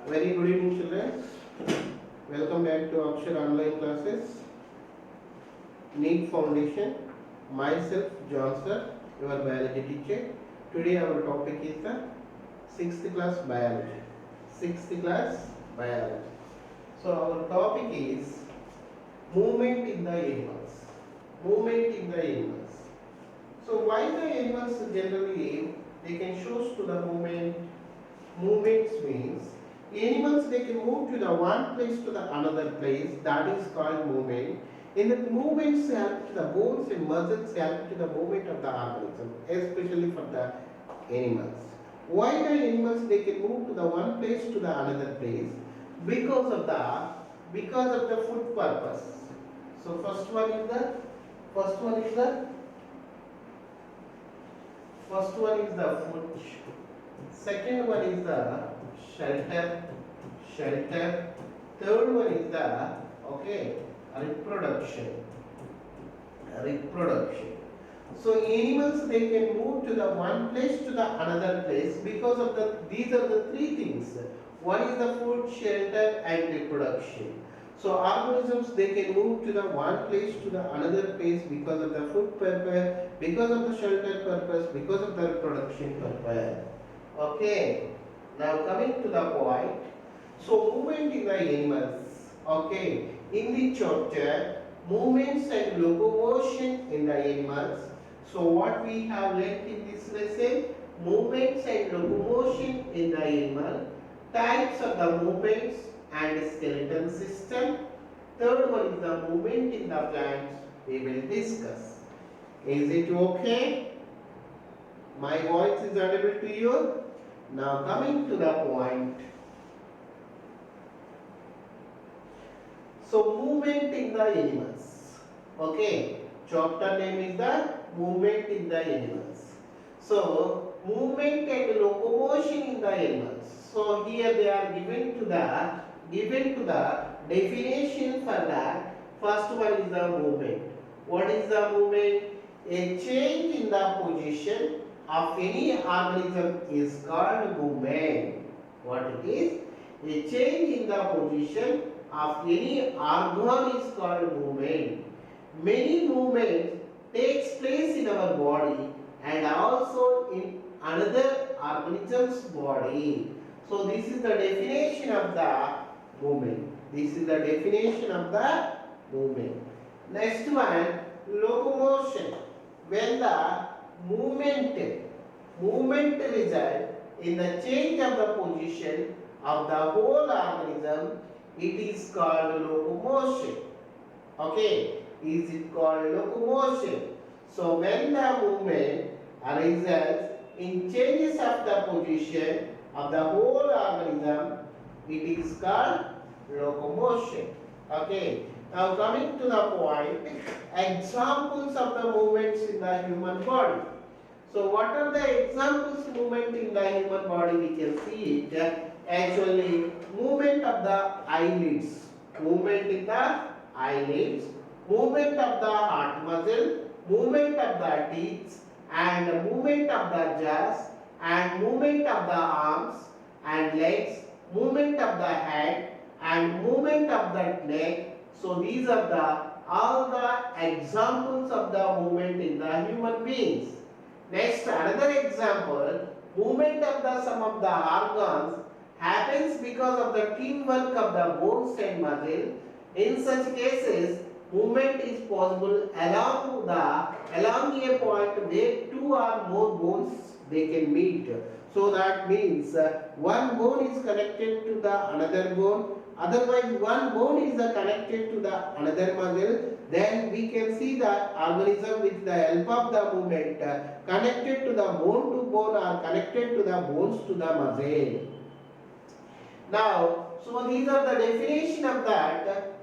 Very good evening, children. Welcome back to Akshar online classes. Need Foundation. Myself, John sir, your biology teacher. Today our topic is the 6th class biology. 6th class biology. So our topic is movement in the animals. Movement in the animals. So why the animals generally they can show to the movement. Movements means animals they can move to the one place to the another place, that is called movement. In the movements help to the bones and muscles help to the movement of the organism, especially for the animals. Why the animals they can move to the one place to the another place? Because of the food purpose. So first one is the food. Second one is the shelter. Third one is the reproduction. So animals they can move to the one place to the another place because of these are the three things. One is the food, shelter, and reproduction. So organisms they can move to the one place to the another place because of the food purpose, because of the shelter purpose, because of the reproduction purpose. Okay. Now coming to the point. So movement in the animals. Okay. In the chapter, movements and locomotion in the animals. So what we have learnt in this lesson, movements and locomotion in the animal, types of the movements and skeletal system. Third one is the movement in the plants we will discuss. Is it okay? My voice is audible to you? Now coming to the point. So movement in the animals. Okay. Chapter name is the movement in the animals. So movement and locomotion in the animals. So here they are given to the definition for that. First one is the movement. What is the movement? A change in the position of any organism is called movement. What it is? A change in the position of any organ is called movement. Many movements takes place in our body and also in another organism's body. So this is the definition of the movement. Next one, locomotion. When the movement result in the change of the position of the whole organism, it is called locomotion. Okay, is it called locomotion? So when the movement results in changes of the position of the whole organism, it is called locomotion. Okay. Now coming to the point, examples of the movements in the human body. So what are the examples movement in the human body? We can see it. Actually, movement of the eyelids, movement in the eyelids, movement of the heart muscle, movement of the teeth, and movement of the jaws, and movement of the arms and legs, movement of the head, and movement of the neck. So these are all the examples of the movement in the human beings. Next, another example, movement of some of the organs happens because of the teamwork of the bones and muscle. In such cases, movement is possible along a point where two or more bones they can meet. So that means one bone is connected to the another bone. Otherwise, one bone is connected to the another muscle. Then we can see the organism with the help of the movement connected to the bone to bone or connected to the bones to the muscle. Now, so these are the definition of that.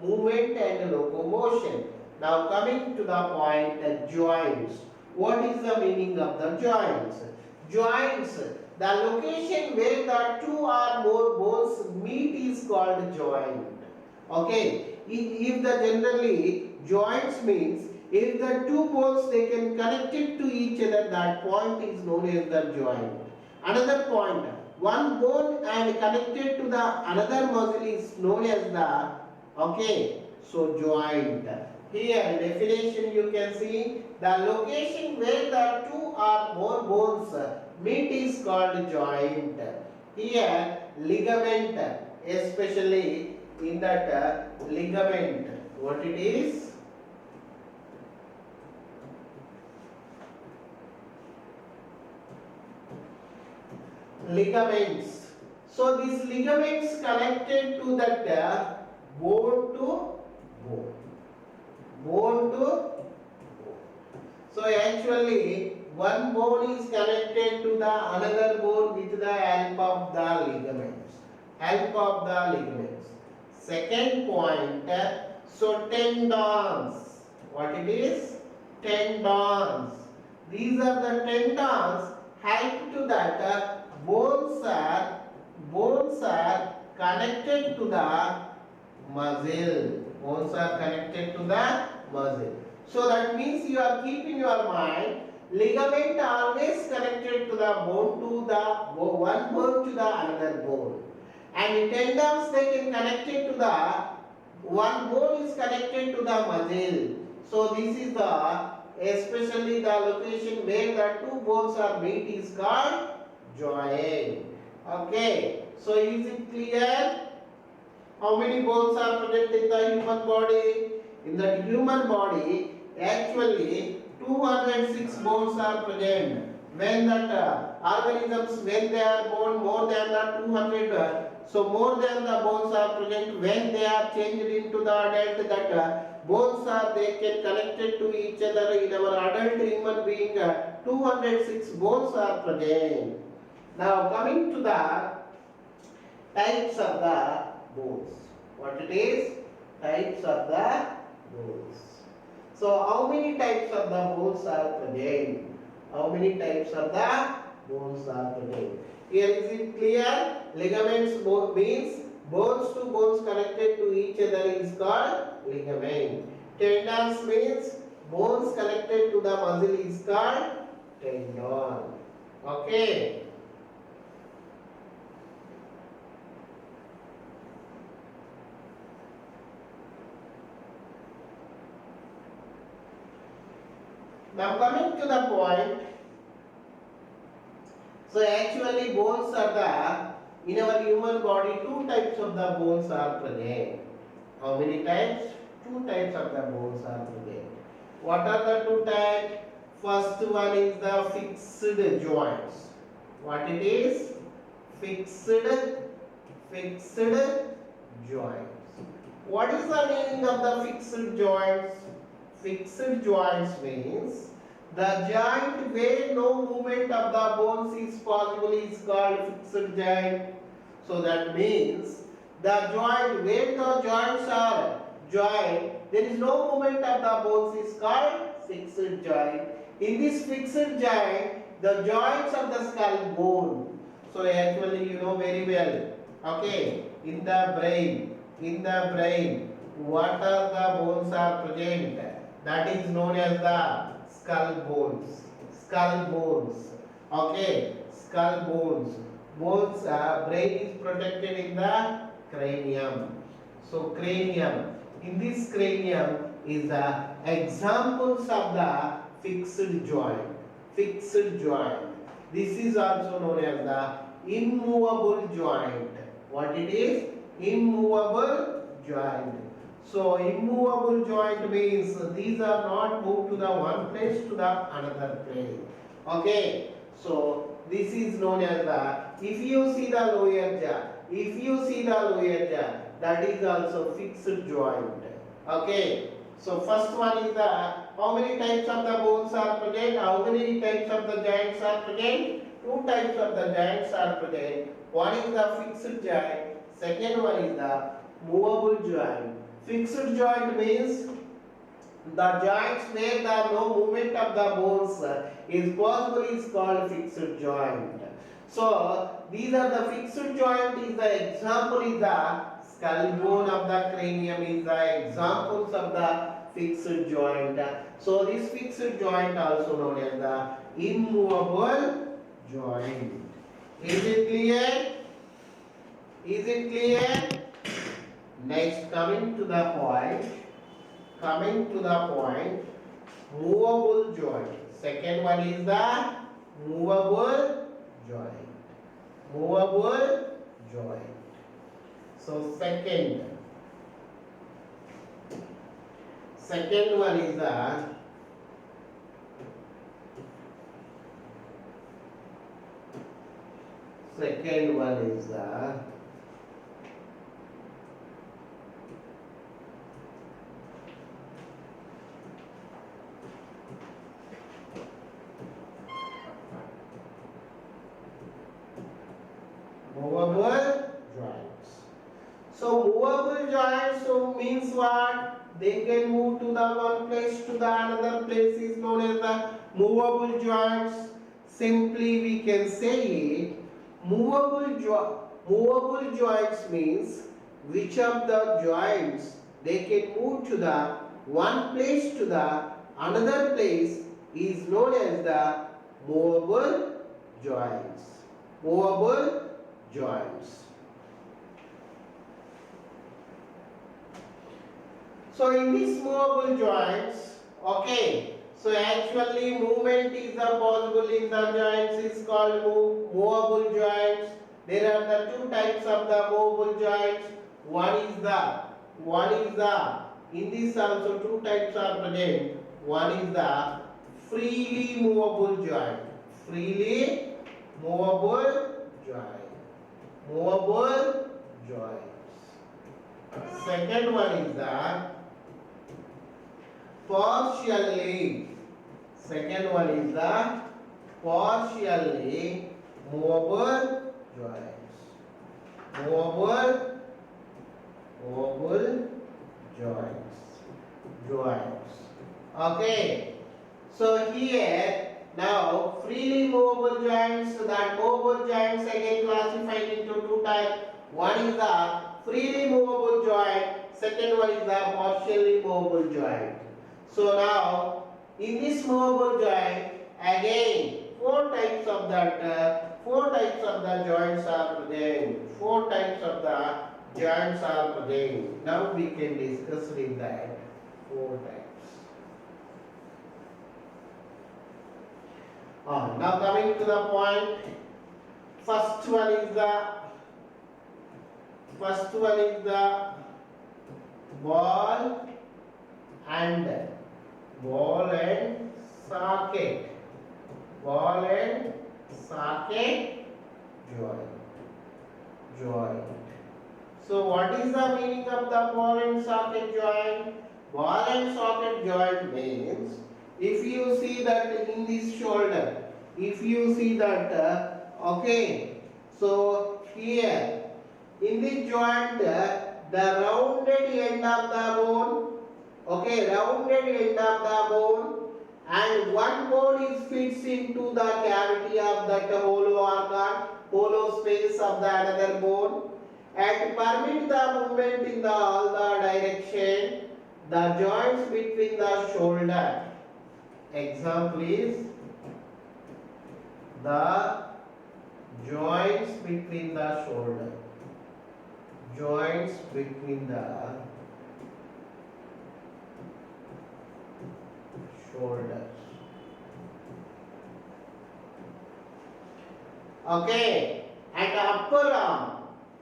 Movement and locomotion. Now coming to the point, joints. What is the meaning of the joints? Joints, the location where the two or more bones meet is called joint. Okay, if the generally joints means if the two bones they can connect it to each other, that point is known as the joint. Another point, one bone and connected to the another muscle is known as the, okay, so joint. Here definition you can see, the location where the two or more bones meet is called joint. Here ligament, especially in that ligament, what it is? Ligaments. So these ligaments connected to that bone to bone. Bone to bone. So actually one bone is connected to the another bone with the help of the ligaments. Help of the ligaments. Second point, so tendons. What it is? Tendons. These are the tendons help to that bones are connected to the muscle. Bones are connected to the muscle. So that means you are keeping your mind, ligament always connected to the bone to the one bone to the another bone. And tendons they can connect it to the one bone is connected to the muscle. So this is the especially the location where the two bones are meet is called joint. Okay, so is it clear? How many bones are present in the human body? In the human body, actually 206 bones are present. When that organisms, when they are born, more than the 200, so more than the bones are present. When they are changed into the adult, that bones are they can connected to each other. In our adult human being, 206 bones are present. Now coming to the types of the bones. What it is? Types of the bones. So how many types of the bones are present? How many types of the bones are present? Here is it clear? Ligaments means bones to bones connected to each other is called ligament. Tendons means bones connected to the muscle is called tendon. Okay. Now coming to the point, so actually bones are the, in our human body, two types of the bones are present. How many types? Two types of the bones are present. What are the two types? First one is the fixed joints. What it is? Fixed joints. What is the meaning of the fixed joints? Fixed joints means the joint where no movement of the bones is possible is called fixed joint. So that means the joint where the joints are joined, there is no movement of the bones is called fixed joint. In this fixed joint, the joints of the skull bone. So actually you know very well. Okay, in the brain, what are the bones are present? That is known as the skull bones. Skull bones. Okay, skull bones. Bones, brain is protected in the cranium. So cranium. In this cranium is the examples of the fixed joint. Fixed joint. This is also known as the immovable joint. What it is? Immovable joint. So immovable joint means these are not moved to the one place to the another place. Okay. So this is known as the, if you see the lower jaw, that is also fixed joint. Okay. So first one is the, how many types of the bones are present? How many types of the joints are present? Two types of the joints are present. One is the fixed joint. Second one is the movable joint. Fixed joint means the joints where the no movement of the bones is possible is called fixed joint. So these are the fixed joint is the example is the skull bone of the cranium is the examples of the fixed joint. So this fixed joint also known as the immovable joint. Is it clear? Is it clear? Next, coming to the point, movable joint. Second one is the movable joint. Movable joint. So second one is the movable joints. So movable joints means what? They can move to the one place to the another place is known as the movable joints. Simply we can say it, movable joints means which of the joints they can move to the one place to the another place is known as the movable joints. Movable joints. So in these movable joints, okay, so actually movement is possible in the joints is called movable joints. There are the two types of the movable joints. One is the in this also two types are present. One is the freely movable joint. Freely movable joint. Movable joints. Second one is the partially. Second one is the partially movable joints. Movable joints. Okay. So here now freely movable joints. So that movable joints again classified into two types. One is the freely movable joint. Second one is the partially movable joint. So now in this movable joint again four types of the joints are present. Four types of the joints are present. Now we can discuss with that four types. Now coming to the point, first one is the ball and socket. Ball and socket joint. So what is the meaning of the ball and socket joint? Ball and socket joint means if you see that in this shoulder, if you see that okay, so here in this joint the rounded end of the bone, okay, rounded end of the bone, and one bone is fits into the cavity of that hollow space of the another bone, and permit the movement in all the direction. The joints between the shoulder. Example is the joints between the shoulder. Joints between the shoulders. Okay, and upper arm.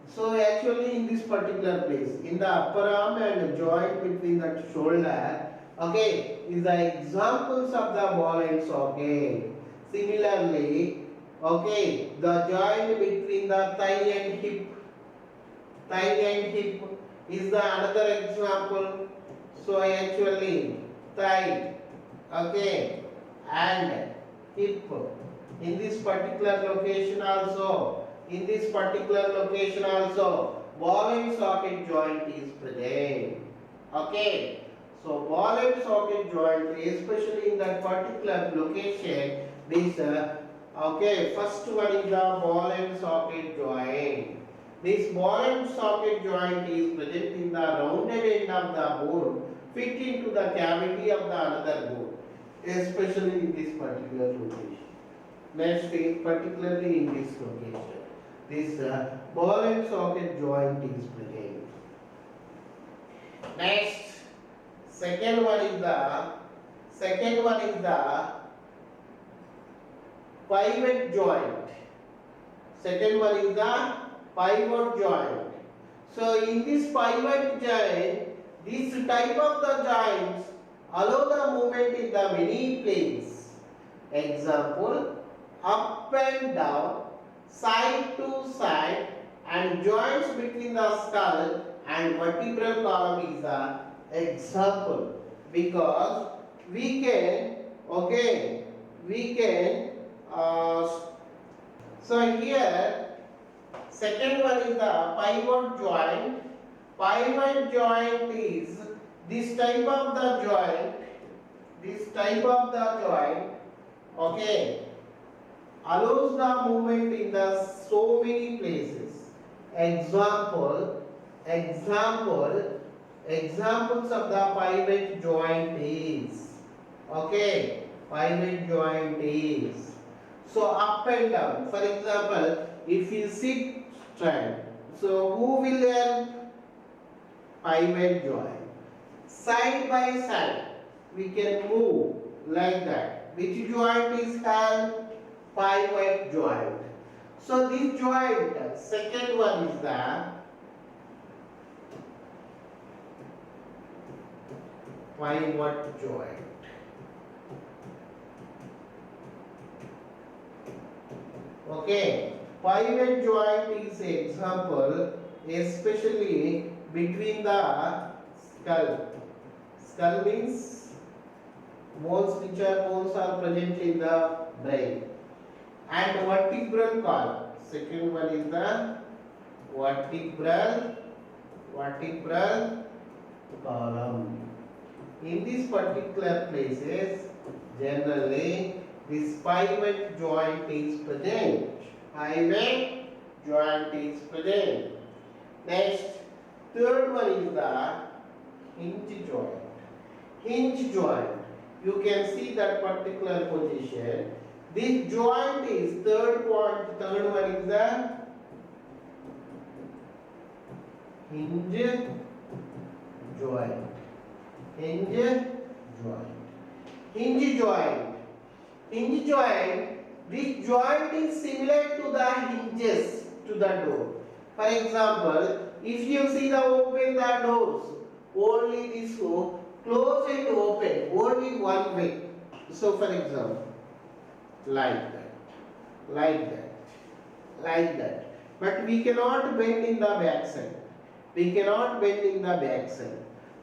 So actually in this particular place, in the upper arm and joint between the shoulder, okay, is the examples of the ball and socket. Similarly, okay, the joint between the thigh and hip is the another example. So actually thigh, okay, and hip in this particular location also. In this particular location also, ball and socket joint is present. Okay, so ball and socket joint, especially in that particular location, this okay, first one is the ball and socket joint. This ball and socket joint is present in the rounded end of the bone, fit into the cavity of the another bone, especially in this particular location. Next is particularly in this location. This ball and socket joint is present. Next, second one is the pivot joint. Second one is the pivot joint. So in this pivot joint, this type of the joints allow the movement in the many planes. Example, up and down, side to side, and joints between the skull and vertebral column is the example, because we can uh, so here second one is the pivot joint. Pivot joint is this type of the joint, okay, allows the movement in the so many places. Examples of the pivot joint is, okay, pivot joint is, so up and down. For example, if you sit straight, so who will learn pivot joint? Side by side, we can move like that. Which joint is called pivot joint? So this joint, second one is the pivot joint. Okay, pivot joint is example, especially between the skull. Skull means bones, which are bones are present in the brain, and vertebral column. Second one is the vertebral column. In these particular places, generally this pivot joint is present. Pivot joint is present. Next, third one is the hinge joint. Hinge joint. You can see that particular position. This joint is third one is the hinge joint. Hinge joint. This joint is similar to the hinges to the door. For example, if you see the open the doors, only this close and open, only one way. So for example, like that. But we cannot bend in the back side.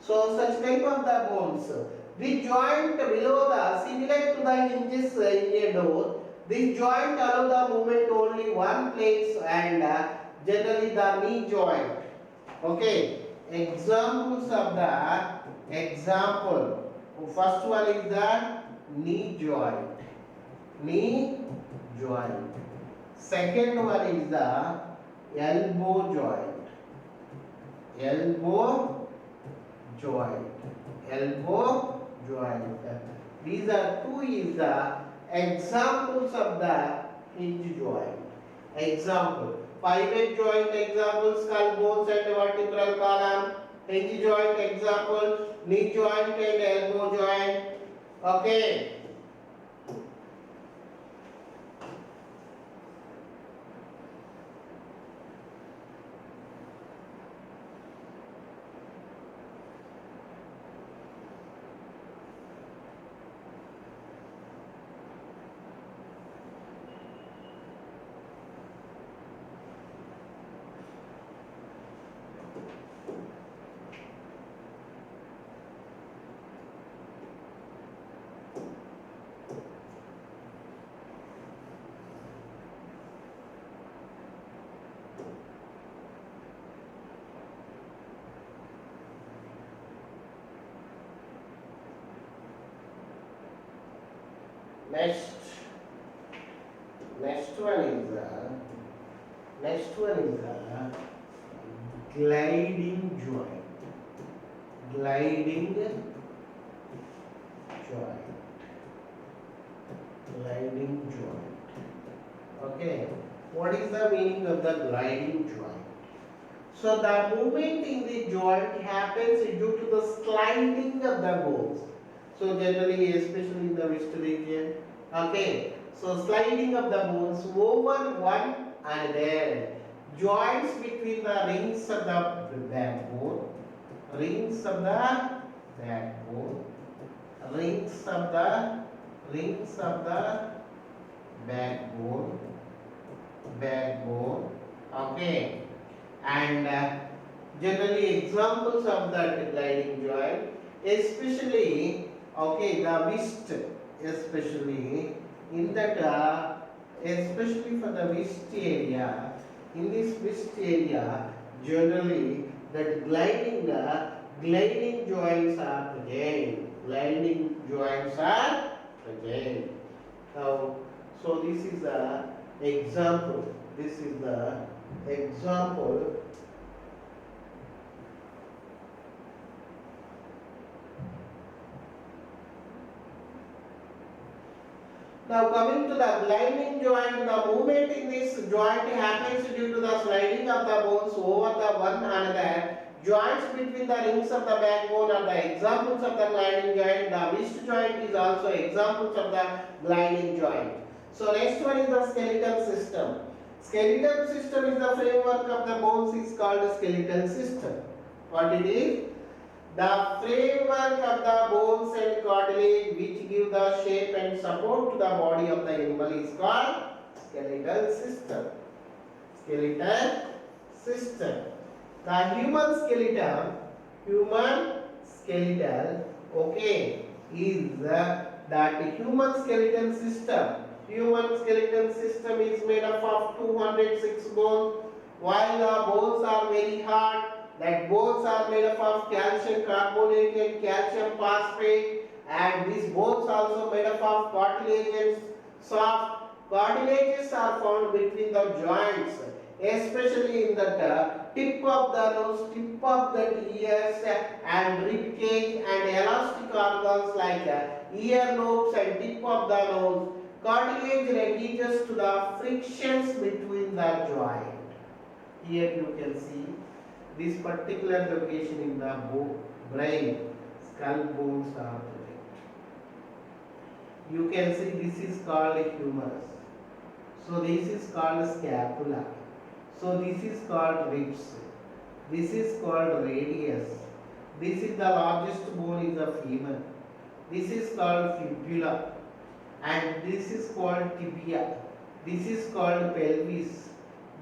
So such type of the bones. The joint below the similar to the hinges in a door. This joint allow the movement only one place, and generally the knee joint. Okay. Examples of the first one is the knee joint. Second one is the elbow joint. These are two is the examples of the hinge joint. Example, pivot joint example, skull bones and vertebral column. Hinge joint example, knee joint and elbow joint. Okay. Next one is the gliding joint. Gliding joint. Okay. What is the meaning of the gliding joint? So the movement in the joint happens due to the sliding of the bones. So generally, especially in the wrist region, okay. So sliding of the bones over one another. Joints between the rings of the backbone, rings of the backbone, rings of the backbone, backbone. Okay. And generally examples of that gliding joint, especially okay, the wrist, especially in that especially for the wrist area, in this wrist area generally that gliding joints are present, gliding joints are present. Now, so this is the example, this is the example. Now coming to the gliding joint, the movement in this joint happens due to the sliding of the bones over the one another. Joints between the rings of the backbone are the examples of the gliding joint. The wrist joint is also examples of the gliding joint. So next one is the skeletal system. Skeletal system is the framework of the bones is called skeletal system. What it is? The framework of the bones and cartilage which give the shape and support to the body of the animal is called skeletal system. Skeletal system. The human skeletal, okay, is that human skeletal system. Human skeletal system is made up of 206 bones. While the bones are very hard, that bones are made up of calcium carbonate and calcium phosphate, and these bones also made up of cartilage and soft. Cartilages are found between the joints, especially in the tip of the nose, tip of the ears, and rib cage and elastic organs like ear lobes and tip of the nose. Cartilage reduces to the frictions between the joint. Here you can see this particular location in the brain, skull bones are present. You can see this is called humerus. So this is called scapula. So this is called ribs. This is called radius. This is the largest bone is the femur. This is called fibula. And this is called tibia. This is called pelvis.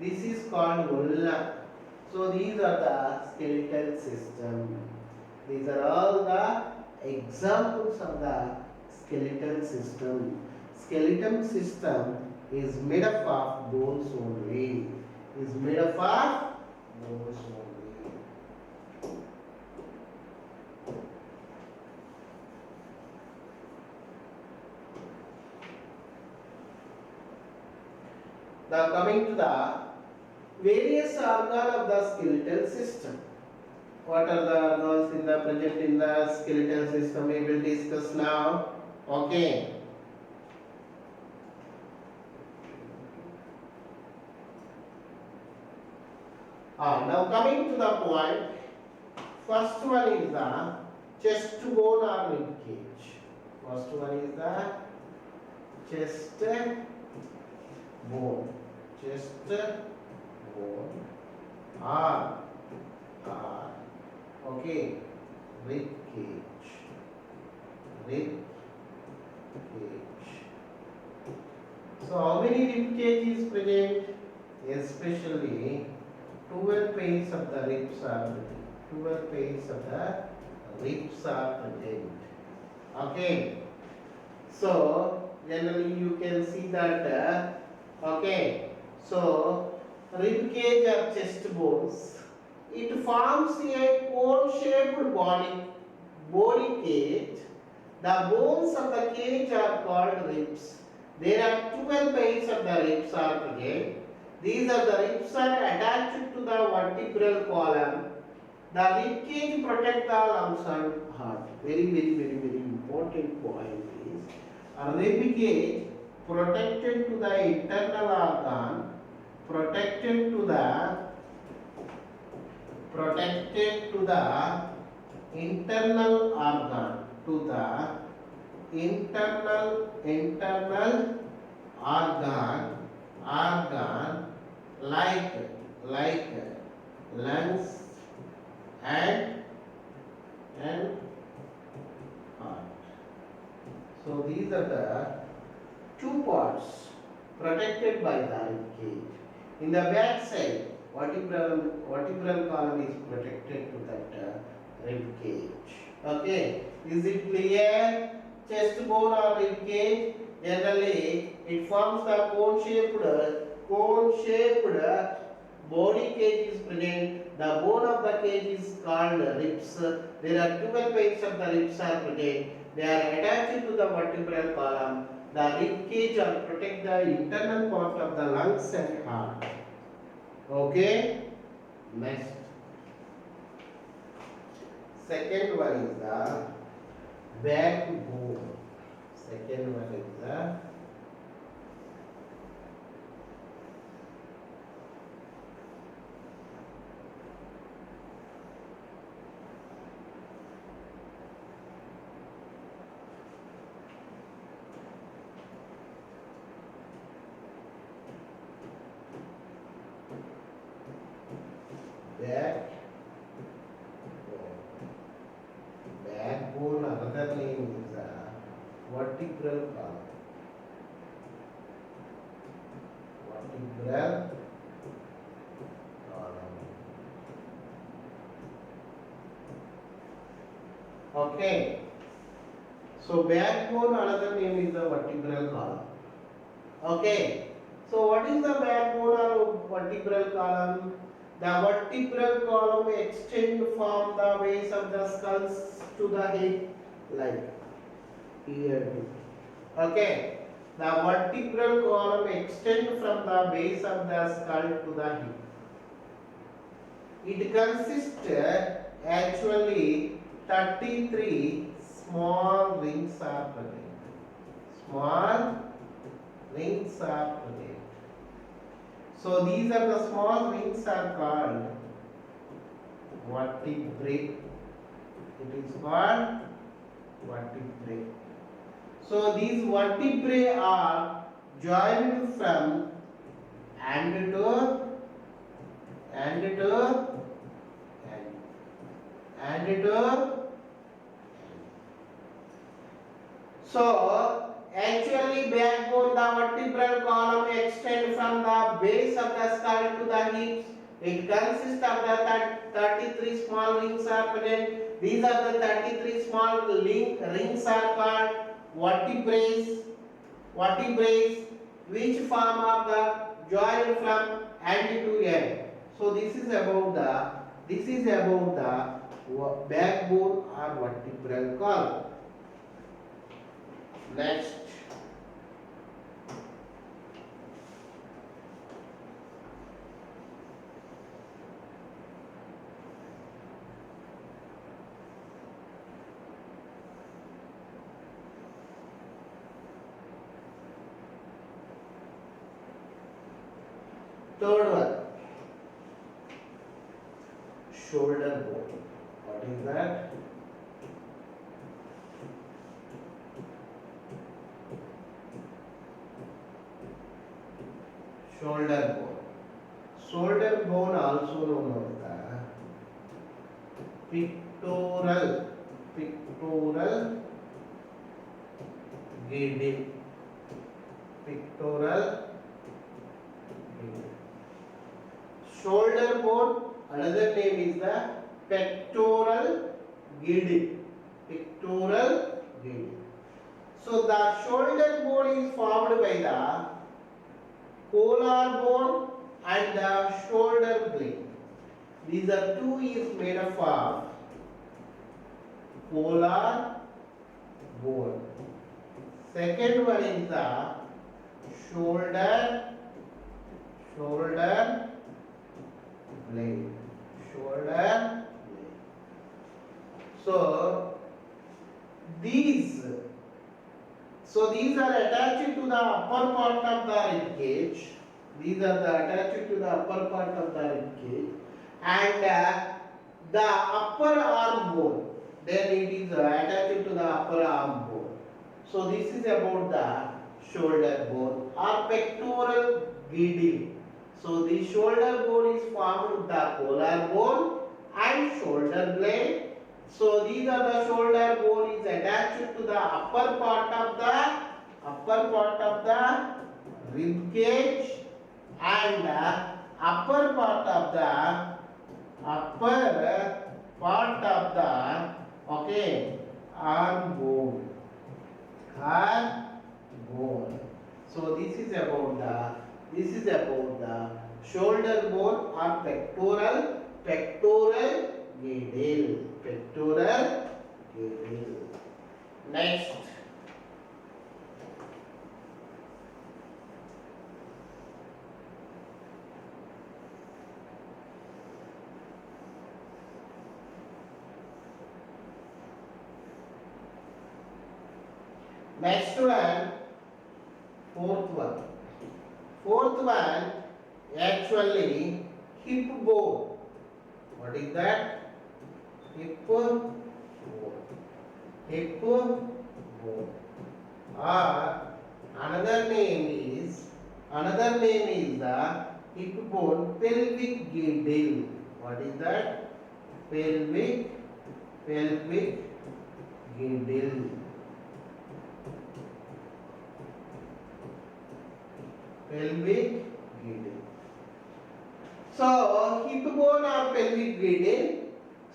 This is called ulna. So these are the skeletal system. These are all the examples of the skeletal system. Skeletal system is made up of bones only. Is made up of bones only. Now coming to the various organs of the skeletal system. What are the organs in the present in the skeletal system? We will discuss now. Okay. Now coming to the point. First one is the chest bone or rib cage. First one is the chest bone. Chest bone or okay, rib cage. Rib cage. So how many rib cage is present? Especially 12 pairs of the ribs are present. 12 pairs of the ribs are present. Okay. So generally you can see that okay. So rib cage or chest bones, it forms a cone-shaped body cage. The bones of the cage are called ribs. There are 12 pairs of the ribs are present. These are the ribs are attached to the vertebral column. The rib cage protects the lungs and heart. Very important point is a rib cage protected to the internal organ, protected to the internal organ, to the internal organ like lungs and heart. So these are the two parts protected by the rib cage. In the back side, vertebral column is protected to that rib cage. Okay, is it clear? Chest bone or rib cage, generally it forms the cone-shaped body cage is present. The bone of the cage is called ribs. There are 12 pairs of the ribs are present. They are attached to the vertebral column. The rib cage or protect the internal part of the lungs and heart. Okay. Next. Second one is the backbone. Second one is the backbone. Another name is vertebral column. Vertebral column. Okay. So backbone, another name is the vertebral column. Okay. So what is the backbone or vertebral column? The vertebral column extends from the base of the skull to the hip, like here. Okay. The vertebral column extends from the base of the skull to the hip. It consists actually 33 small rings are present. Small rings are present. So these are the small rings are called vertebrae. It is called vertebrae. So these vertebrae are joined from end to end. So actually backbone, the vertebral column extends from the base of the skull to the hips. It consists of the 33 small rings are present. These are the 33 small rings are called vertebrae. Which form of the joint from end to end. So this is about the backbone or vertebral column. Next. Third one, shoulder bone. What is that? Shoulder bone. Shoulder bone also known as the pectoral girdle. Shoulder bone, another name is the pectoral girdle. So the shoulder bone is formed by the collar bone and the shoulder blade. These are two is made up of collar bone. Second one is the shoulder blade. So these are attached to the the upper part of the rib cage. These are the attached to the upper part of the rib cage, and the upper arm bone. Then it is attached to the upper arm bone. So this is about the shoulder bone or pectoral girdle. So the shoulder bone is formed with the collar bone and shoulder blade. So these are the shoulder bone is attached to the upper part of the rib cage, and upper part of the okay arm bone. So this is about the shoulder bone or pectoral girdle. Next, fourth one actually hip bone. What is that? Hip bone. Or another name is the hip bone pelvic girdle. What is that? Pelvic girdle. Pelvic girdle. So hip bone or pelvic girdle.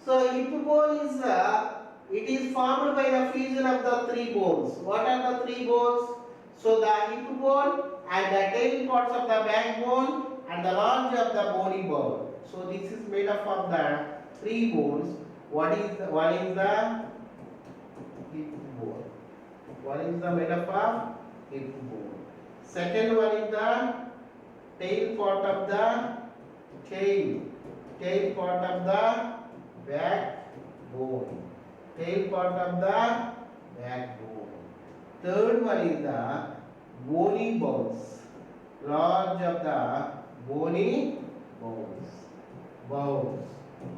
So hip bone is it is formed by the fusion of the three bones. What are the three bones? So the hip bone and the tail parts of the backbone and the large of the bony bone. So this is made up of the three bones. One is the hip bone. One is the made up of hip bone. Second one is the tail part of the backbone. Tail part of the backbone. Third one is the bony bones. Large of the bony bones.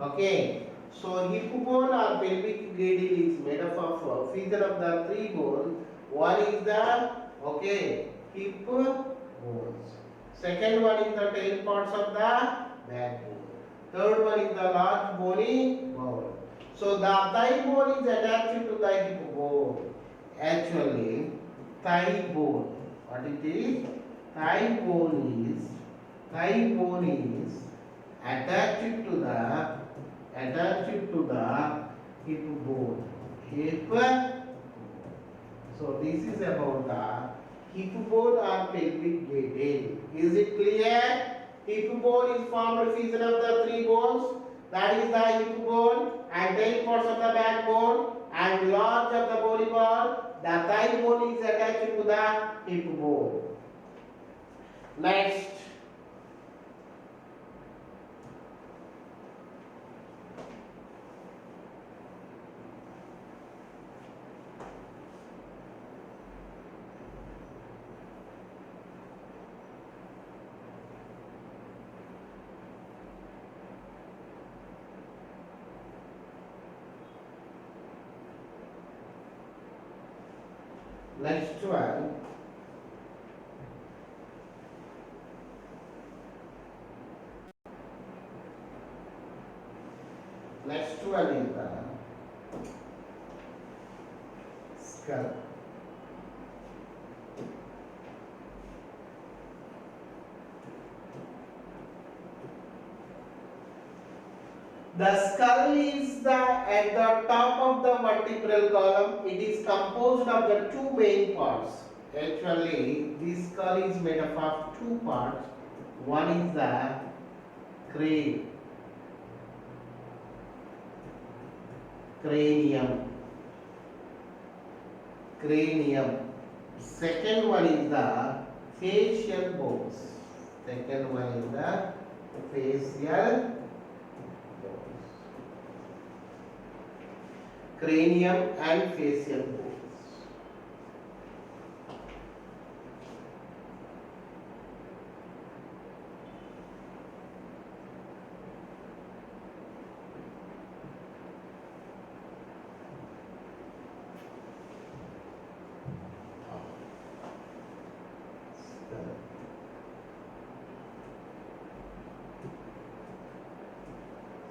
Okay. So hip bone or pelvic girdle is made up of fusion of the three bones. One is the hip bones. Second one is the tail parts of the backbone. Third one is the large bony bone. So the thigh bone is attached to the hip bone. Actually, thigh bone. What it is? Thigh bone is attached to the hip bone. So this is about the hip bone or pelvic girdle. Is it clear? Hip bone is formed fusion of the three bones. That is the hip bone and tail parts of the backbone and large of the bony bone. The thigh bone is attached to the hip bone. Next. Next one. Next one is the skull. The skull is at the top of the vertebral column. It is composed of the two main parts. Actually, this skull is made up of two parts. One is the cranium. Second one is the facial bones. Cranium and facial bones.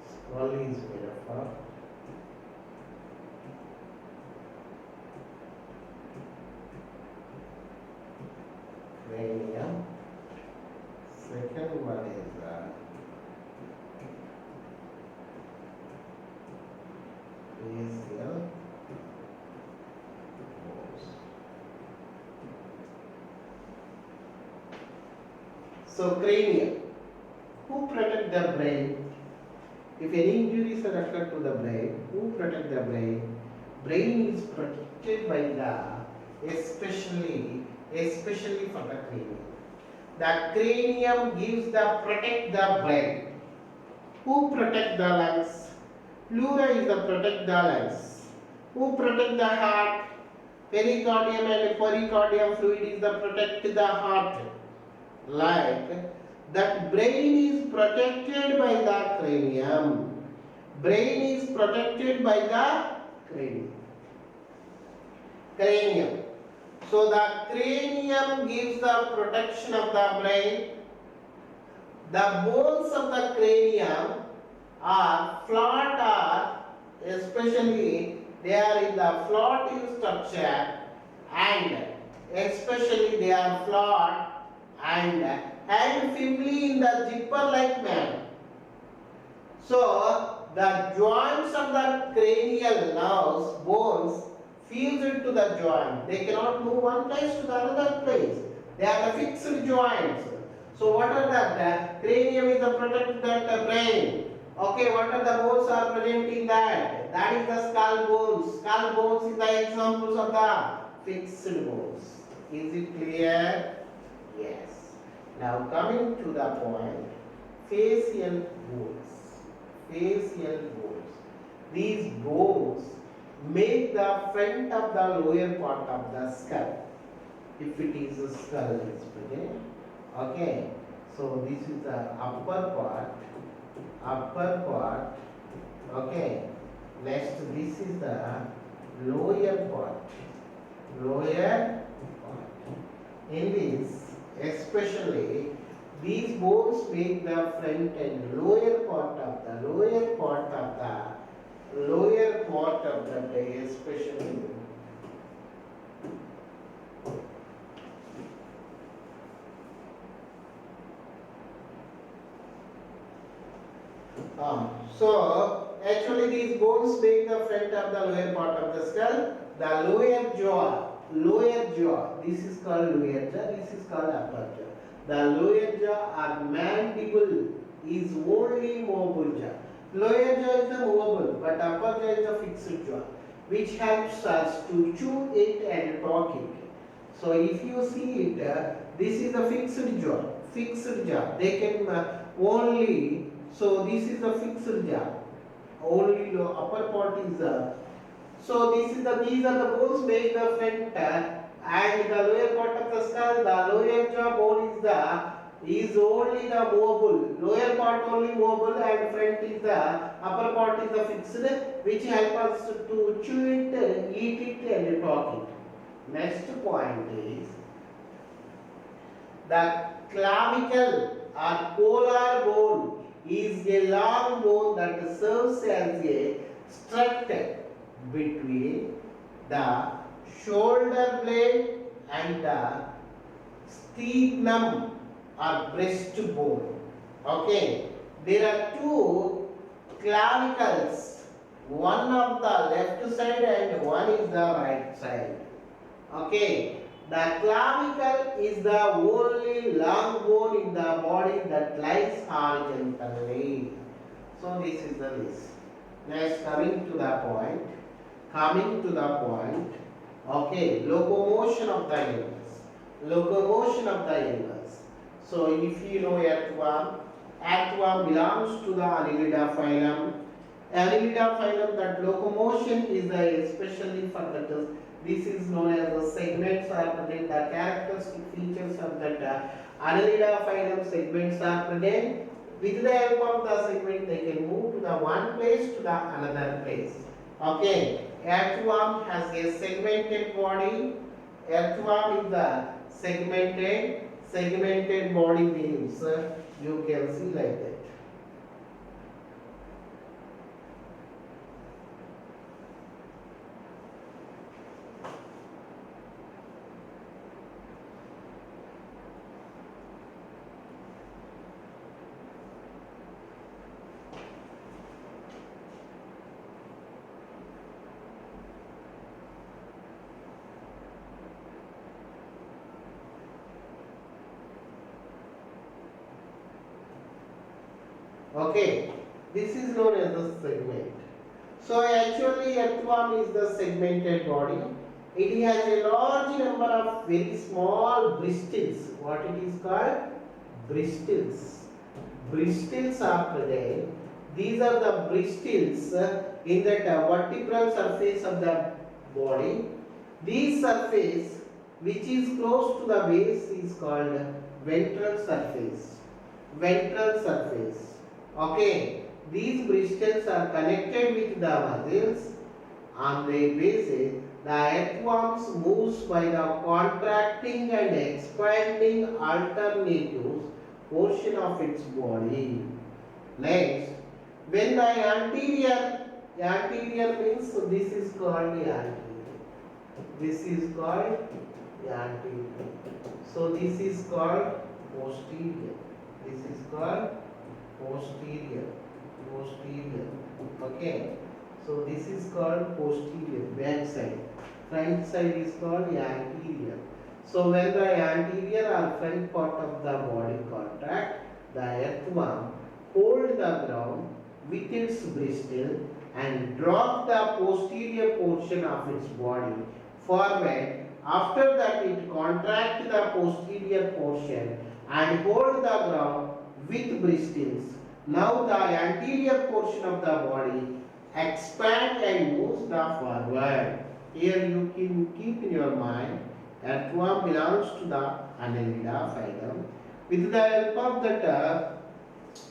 Skull is made of cranium. Second one is facial bones. So cranium. Who protect the brain? If any injuries are occurred to the brain, who protect the brain? Brain is protected by the especially for the cranium. The cranium gives the protect the brain. Who protect the lungs? Pleura is the protect the lungs. Who protect the heart? Pericardium and pericardium fluid is the protect the heart. Like that brain is protected by the cranium. Brain is protected by the cranium. So the cranium gives the protection of the brain. The bones of the cranium are flat, or especially they are in the flat in structure, and especially they are flat and firmly in the zipper like manner. So the joints of the cranial nerves, bones, fuse into the joint. They cannot move one place to the another place. They are the fixed joints. So what are that? The cranium is the protect the brain. Okay, what are the bones are present in that? That is the skull bones. Skull bones is the examples of the fixed bones. Is it clear? Yes. Now coming to the point, facial bones. Facial bones. These bones make the front of the lower part of the skull. If it is a skull, it's present. Okay. So this is the upper part. Okay. Next, this is the lower part. In this, especially these bones make the front and lower part of the day, especially. So actually these bones make the front of the lower part of the skull. The lower jaw, this is called lower jaw, this is called upper jaw. The lower jaw or mandible is only mobile jaw. Lower jaw is the movable, but upper jaw is a fixed jaw, which helps us to chew it and talk it. So if you see it, this is a fixed jaw. They can only, so this is a fixed jaw. Only the upper part is the. So these are the bones make the front and the lower part of the skull. The lower jaw bone is only the mobile. Lower part only mobile and front is the upper part is the fixed, which help us to chew it, eat it, and talk it. Next point is the clavicle or collar bone is a long bone that serves as a strut between the shoulder blade and the sternum or breastbone. Okay, there are two clavicles, one of the left side and one is the right side. Okay, the clavicle is the only long bone in the body that lies horizontally. So this is the list. Next, coming to the point. Okay, locomotion of the animals. So if you know earthworm belongs to the Annelida phylum. Annelida phylum, that locomotion is especially for the. This is known as the segments are present. The characteristic features of that Annelida phylum segments are present. With the help of the segment, they can move to the one place to the another place. Okay, earthworm has a segmented body. Earthworm is the segmented Segmented body means you can see like that. Okay, this is known as the segment. So actually earthworm is the segmented body. It has a large number of very small bristles. What it is called? Bristles. Bristles are present. These are the bristles in that vertebral surface of the body. This surface which is close to the base is called ventral surface. Ventral surface. Okay, these bristles are connected with the muscles. On their bases, the earthworms moves by the contracting and expanding alternatives portion of its body. Next, when the anterior means this is called the anterior. This is called the anterior. So this is called posterior. This is called posterior. Okay, so this is called posterior, back side. Front side is called anterior. So when the anterior or front part of the body contract, the earthworm hold the ground with its bristle and drop the posterior portion of its body forward. After that, it contract the posterior portion and hold the ground with bristles. Now the anterior portion of the body expand and moves the forward. Here you can keep in your mind, earthworm belongs to the Annelida phylum. With the help of the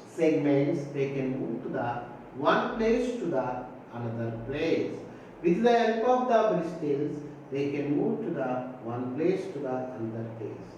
segments, they can move to the one place to the another place. With the help of the bristles, they can move to the one place to the another place.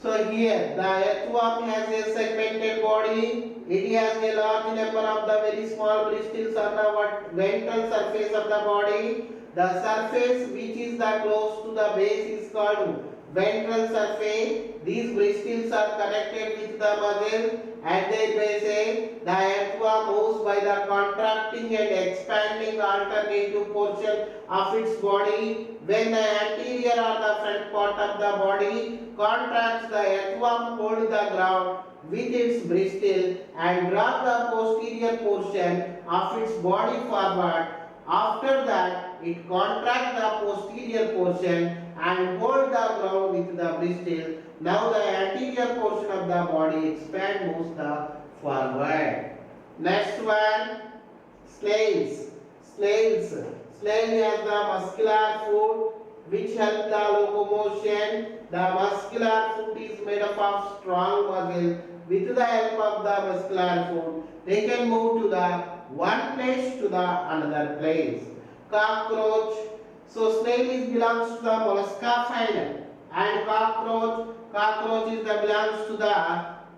So here the earthworm has a segmented body. It has a large number of the very small bristles on the ventral surface of the body. The surface which is the close to the base is called ventral surface. These bristles are connected with the muscle at their base. The earthworm moves by the contracting and expanding alternative portion of its body. When the anterior or the front part of the body contracts, the earthworm holds the ground with its bristle and drop the posterior portion of its body forward. After that, it contracts the posterior portion and hold the ground with the bristle. Now the anterior portion of the body expands, moves the forward. Next one, snails. Snail has the muscular foot which help the locomotion. The muscular foot is made up of strong muscle. With the help of the muscular foot, they can move to the one place to the another place. Cockroach. So snail belongs to the mollusca phylum, and cockroach is belongs to the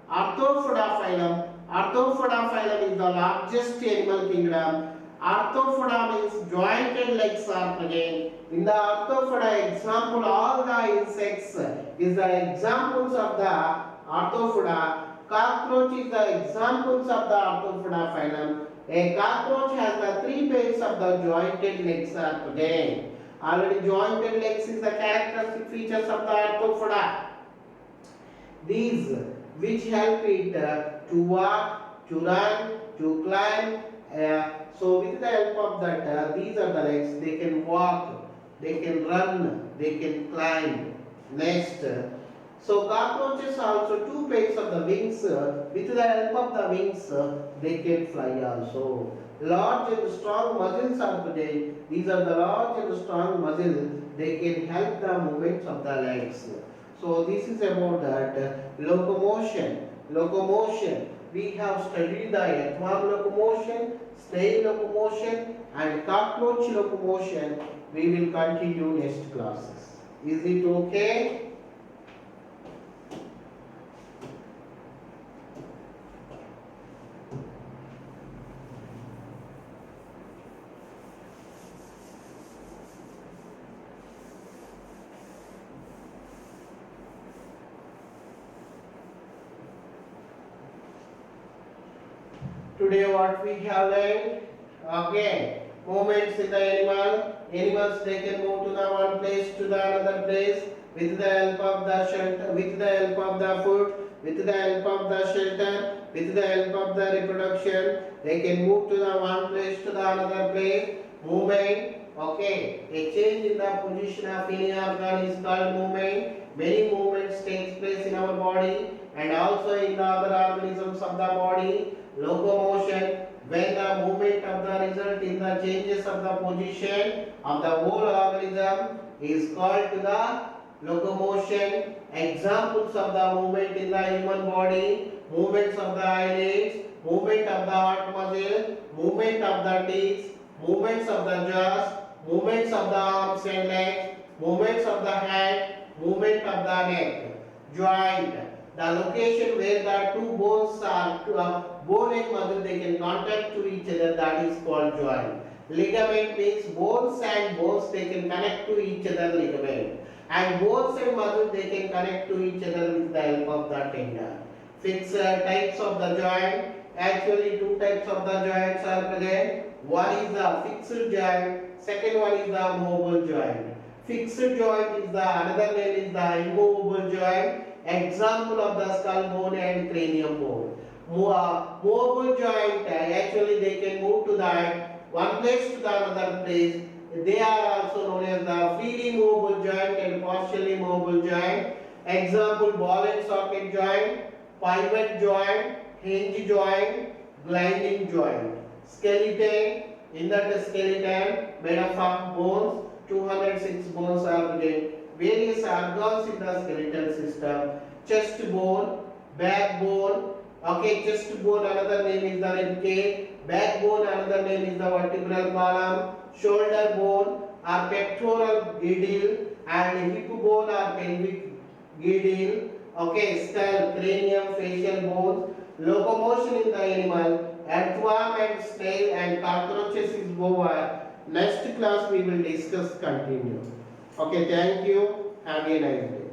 arthropoda phylum. Arthropoda phylum is the largest animal kingdom. Arthropoda means jointed legs are present. In the arthropoda example, all the insects is the examples of the arthropoda. Cockroach is the examples of the arthropoda phylum. A cockroach has the three pairs of the jointed legs are present. Already jointed legs is the characteristic features of the arthropoda. These which help it to walk, to run, to climb. So with the help of that, these are the legs. They can walk, they can run, they can climb. Next, so cockroaches also two pairs of the wings. With the help of the wings, they can fly also. Large and strong muscles are present. These are the large and strong muscles. They can help the movements of the legs. So this is about that locomotion. We have studied the earthworm locomotion, snail locomotion, and cockroach locomotion. We will continue next classes. Is it okay? Today what we have learned? Okay. Movements in the animal. Animals they can move to the one place to the another place with the help of the shelter, with the help of the food, with the help of the shelter, with the help of the reproduction. They can move to the one place to the another place. Movement. Okay. A change in the position of any organ is called movement. Many movements takes place in our body and also in the other organisms of the body. Locomotion, when the movement of the result in the changes of the position of the whole organism is called to the locomotion. Examples of the movement in the human body: movements of the eyelids, movement of the heart muscle, movement of the teeth, movements of the jaws, movements of the arms and legs, movements of the hand, movement of the neck. Joint, the location where the two bones are bone and muscle they can contact to each other, that is called joint. Ligament means bones and bones they can connect to each other, ligament. And bones and muscle they can connect to each other with the help of the tendon. Fixed types of the joint. Actually two types of the joints are present. One is the fixed joint, second one is the movable joint. Fixed joint is the another name is the immovable joint. Example of the skull bone and cranium bone. Movable joint, actually they can move to that one place to the another place. They are also known as the freely movable joint and partially movable joint. Example: ball and socket joint, pivot joint, hinge joint, grinding joint. Skeleton, in that skeleton made of bones, 206 bones are present. Various organs in the skeletal system: chest bone, backbone. Okay, chest bone another name is the rib cage, backbone another name is the vertebral column, shoulder bone or pectoral girdle, and hip bone or pelvic girdle. Okay, skull, cranium, facial bones. Locomotion in the animal, earthworm and snail and cockroaches is over. Next class we will discuss continue. Okay, thank you. Have a nice day.